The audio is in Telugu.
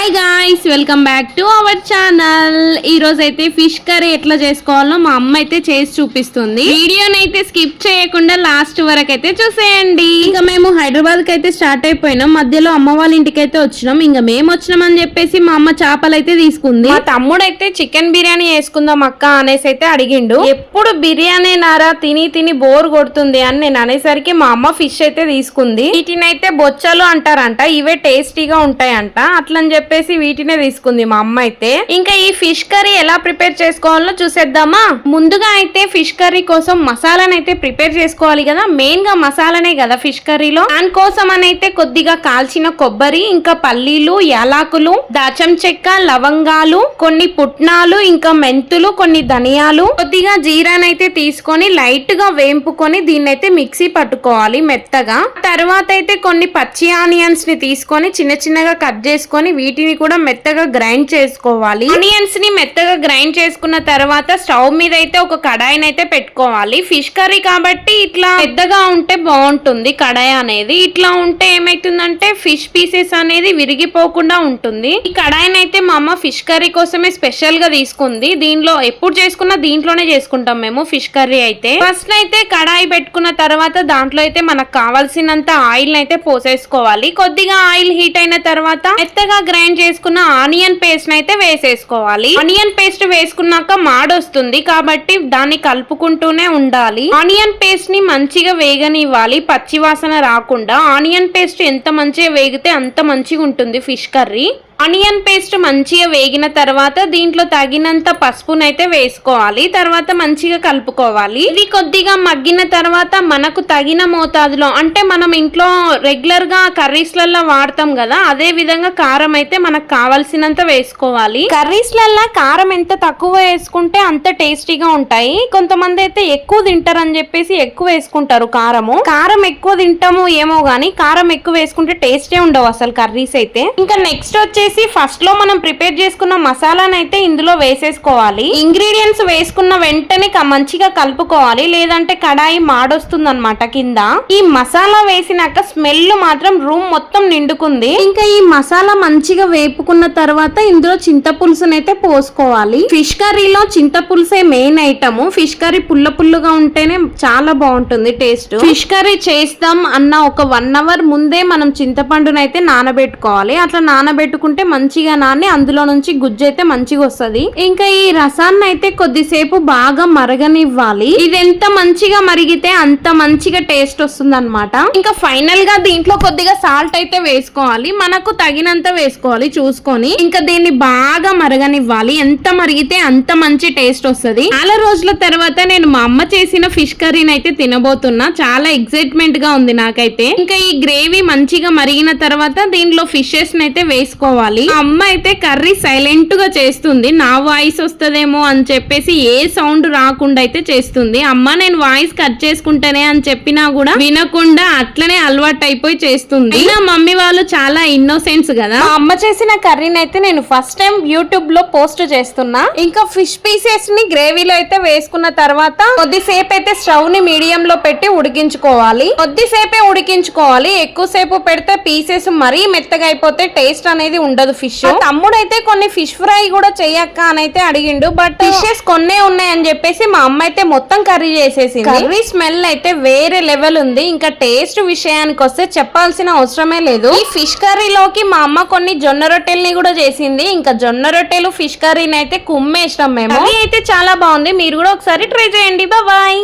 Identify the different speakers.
Speaker 1: Hi guys, welcome back to our channel. ఈ రోజు అయితే ఫిష్ కర్రీ ఎట్లా చేసుకోవాలో మా అమ్మ అయితే చేసి చూపిస్తుంది. వీడియోని అయితే స్కిప్ చేయకుండా లాస్ట్ వరకు అయితే చూసేయండి. ఇంకా మేము హైదరాబాద్ కి అయితే స్టార్ట్ అయిపోయినాం. మధ్యలో అమ్మ వాళ్ళ ఇంటికి అయితే వచ్చినాం. ఇంకా మేము వచ్చినాం అని చెప్పేసి మా అమ్మ చేపలు అయితే తీసుకుంది. మా తమ్ముడు అయితే చికెన్ బిర్యానీ వేసుకుందాం అక్క అనేసి అయితే అడిగిండు. ఎప్పుడు బిర్యానీ నారా తిని తిని బోర్ కొడుతుంది అని నేను అనేసరికి మా అమ్మ ఫిష్ అయితే తీసుకుంది. వీటిని అయితే బొచ్చలు అంటారంట. ఇవే టేస్టీగా ఉంటాయంట. అట్లని చెప్పేసి వీటినే తీసుకుంది మా అమ్మ అయితే. ఇంకా ఈ ఫిష్ కర్రీ ఎలా ప్రిపేర్ చేసుకోవాలో చూసేద్దామా. ముందుగా అయితే ఫిష్ కర్రీ కోసం మసాలాను అయితే ప్రిపేర్ చేసుకోవాలి కదా. మెయిన్ గా మసాలానే కదా ఫిష్ కర్రీలో. దానికోసం అయితే కొద్దిగా కాల్చిన కొబ్బరి, ఇంకా పల్లీలు, యాలకులు, దాచం చెక్క, లవంగాలు, కొన్ని పుట్నాలు, ఇంకా మెంతులు, కొన్ని ధనియాలు, కొద్దిగా జీరానైతే తీసుకొని లైట్ గా వేంపుకొని దీన్ని అయితే మిక్సీ పట్టుకోవాలి మెత్తగా. తర్వాత అయితే కొన్ని పచ్చి ఆనియన్స్ ని తీసుకొని చిన్న చిన్నగా కట్ చేసుకొని వీటిని కూడా మెత్తగా గ్రైండ్ చేసుకోవాలి. ఆనియన్స్ ని మెత్తగా గ్రైండ్ చేసుకున్న తర్వాత స్టవ్ మీద అయితే ఒక కడాయిని అయితే పెట్టుకోవాలి. ఫిష్ కర్రీ కాబట్టి ఇట్లా పెద్దగా ఉంటే బాగుంటుంది కడాయి అనేది. ఇట్లా ఉంటే ఏమైతుందంటే ఫిష్ పీసెస్ అనేది విరిగిపోకుండా ఉంటుంది. ఈ కడాయిని అయితే మా అమ్మ ఫిష్ కర్రీ కోసమే స్పెషల్ గా తీసుకుంది. దీనిలో ఎప్పుడు చేసుకున్నా దీంట్లోనే చేసుకుంటాం మేము ఫిష్ కర్రీ అయితే. ఫస్ట్ అయితే కడాయి పెట్టుకున్న తర్వాత దాంట్లో అయితే మనకు కావాల్సినంత ఆయిల్ అయితే పోసేసుకోవాలి. కొద్దిగా ఆయిల్ హీట్ అయిన తర్వాత మెత్తగా గ్రైండ్ చేసుకున్న ఆనియన్ పేస్ట్ అయితే వేసేసుకోవాలి. ఆనియన్ పేస్ట్ వేసుకున్నాక మాడొస్తుంది కాబట్టి దాన్ని కలుపుకుంటూనే ఉండాలి. ఆనియన్ పేస్ట్ ని మంచిగా వేగనివ్వాలి, పచ్చి వాసన రాకుండా. ఆనియన్ పేస్ట్ ఎంత మంచిగా వేగితే అంత మంచిగా ఉంటుంది ఫిష్ కర్రీ. ఆనియన్ పేస్ట్ మంచిగా వేగిన తర్వాత దీంట్లో తగినంత పసుపునైతే వేసుకోవాలి. తర్వాత మంచిగా కలుపుకోవాలి. ఇది కొద్దిగా మగ్గిన తర్వాత మనకు తగిన మోతాదులో, అంటే మనం ఇంట్లో రెగ్యులర్ గా కర్రీస్లలో వాడతాం కదా, అదే విధంగా కారం అయితే మనకు కావాల్సినంత వేసుకోవాలి. కర్రీస్లలో కారం ఎంత తక్కువ వేసుకుంటే అంత టేస్టీగా ఉంటాయి. కొంతమంది అయితే ఎక్కువ తింటారని చెప్పేసి ఎక్కువ వేసుకుంటారు కారము. కారం ఎక్కువ తింటాము ఏమో గానీ కారం ఎక్కువ వేసుకుంటే టేస్టే ఉండవు అసలు కర్రీస్ అయితే. ఇంకా నెక్స్ట్ వచ్చేసి ఫస్ట్ లో మనం ప్రిపేర్ చేసుకున్న మసాలాను అయితే ఇందులో వేసేసుకోవాలి. ఇంగ్రీడియంట్స్ వేసుకున్న వెంటనే మంచిగా కలుపుకోవాలి, లేదంటే కడాయి మాడొస్తుంది అనమాట కింద. ఈ మసాలా వేసినాక స్మెల్ మాత్రం రూమ్ మొత్తం నిండుకుంది. ఇంకా ఈ మసాలా మంచిగా వేపుకున్న తర్వాత ఇందులో చింతపులుసునైతే పోసుకోవాలి. ఫిష్ కర్రీలో చింతపులుసే మెయిన్ ఐటమ్. ఫిష్ కర్రీ పుల్ల పుల్లుగా ఉంటేనే చాలా బాగుంటుంది టేస్ట్. ఫిష్ కర్రీ చేస్తాం అన్న ఒక 1 అవర్ ముందే మనం చింతపండునైతే నానబెట్టుకోవాలి. అట్లా నానబెట్టుకుంటే మంచిగా నాని అందులో నుంచి గుజ్జు అయితే మంచిగా వస్తుంది. ఇంకా ఈ రసాన్ని అయితే కొద్దిసేపు బాగా మరగనివ్వాలి. ఇది ఎంత మంచిగా మరిగితే అంత మంచిగా టేస్ట్ వస్తుంది అనమాట. ఇంకా ఫైనల్ గా దీంట్లో కొద్దిగా సాల్ట్ అయితే వేసుకోవాలి. మనకు తగినంత వేసుకోవాలి చూసుకొని. ఇంకా దీన్ని బాగా మరగనివ్వాలి. ఎంత మరిగితే అంత మంచి టేస్ట్ వస్తుంది. చాలా రోజుల తర్వాత నేను మా అమ్మ చేసిన ఫిష్ కర్రీని అయితే తినబోతున్నా. చాలా ఎక్సైట్మెంట్ గా ఉంది నాకైతే. ఇంకా ఈ గ్రేవీ మంచిగా మరిగిన తర్వాత దీంట్లో ఫిషెస్ అయితే వేసుకోవాలి. అమ్మ అయితే కర్రీ సైలెంట్ గా చేస్తుంది. నా వాయిస్ వస్తుందేమో అని చెప్పేసి ఏ సౌండ్ రాకుండా అయితే చేస్తుంది. అమ్మ నేను వాయిస్ కట్ చేసుకుంటానే అని చెప్పినా కూడా వినకుండా అట్లనే అలవాటు అయిపోయి చేస్తుంది. నా మమ్మీ వాళ్ళు చాలా ఇన్నోసెంట్స్ కదా. మా అమ్మ చేసిన కర్రీని అయితే నేను ఫస్ట్ టైం యూట్యూబ్ లో పోస్ట్ చేస్తున్నా. ఇంకా ఫిష్ పీసెస్ ని గ్రేవీలో అయితే వేసుకున్న తర్వాత కొద్దిసేపు అయితే స్టవ్ ని మీడియం లో పెట్టి ఉడికించుకోవాలి. కొద్దిసేపే ఉడికించుకోవాలి. ఎక్కువసేపు పెడితే పీసెస్ మరీ మెత్తగా అయిపోతే టేస్ట్ అనేది ఉండదు ఫిష్. తమ్ముడు అయితే కొన్ని ఫిష్ ఫ్రై కూడా చెయ్యక్క అని అయితే అడిగిండు. బట్ ఫిషెస్ కొన్నే ఉన్నాయని చెప్పేసి మా అమ్మ అయితే మొత్తం కర్రీ చేసేసింది. కర్రీ స్మెల్ అయితే వేరే లెవెల్ ఉంది. ఇంకా టేస్ట్ విషయానికి వస్తే చెప్పాల్సిన అవసరమే లేదు. ఈ ఫిష్ కర్రీలోకి మా అమ్మ కొన్ని జొన్న రొట్టెల్ని కూడా చేసింది. ఇంకా జొన్న రొట్టెలు ఫిష్ కర్రీని అయితే కుమ్మేస్తాం మేము. కర్రీ అయితే చాలా బాగుంది. మీరు కూడా ఒకసారి ట్రై చేయండి. బాయ్.